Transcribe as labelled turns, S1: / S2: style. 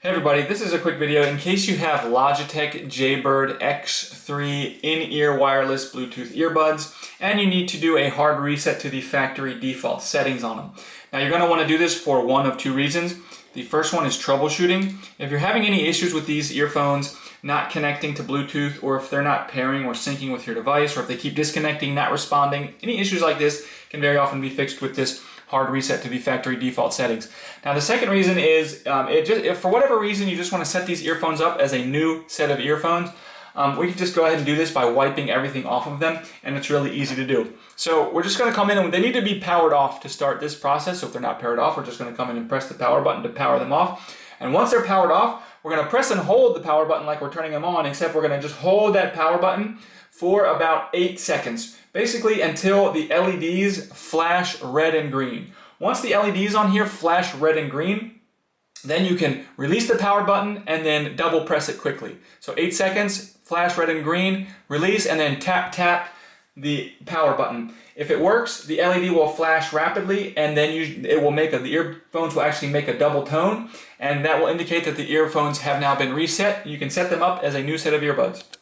S1: Hey everybody, this is a quick video in case you have Logitech Jaybird X3 in-ear wireless Bluetooth earbuds and you need to do a hard reset to the factory default settings on them. Now you're going to want to do this for one of two reasons. The first one is troubleshooting. If you're having any issues with these earphones not connecting to Bluetooth, or if they're not pairing or syncing with your device, or if they keep disconnecting, not responding, any issues like this can very often be fixed with this hard reset to the factory default settings. Now the second reason is if for whatever reason you just want to set these earphones up as a new set of earphones, we can just go ahead and do this by wiping everything off of them, and it's really easy to do. So we're just going to come in and they need to be powered off to start this process. So if they're not powered off, we're just going to come in and press the power button to power them off. And once they're powered off, we're going to press and hold the power button like we're turning them on, except we're going to just hold that power button for about 8 seconds. Basically until the LEDs flash red and green. Once the LEDs on here flash red and green, then you can release the power button and then double press it quickly. So 8 seconds, flash red and green, release, and then tap the power button. If it works, the LED will flash rapidly, and then the earphones will actually make a double tone, and that will indicate that the earphones have now been reset. You can set them up as a new set of earbuds.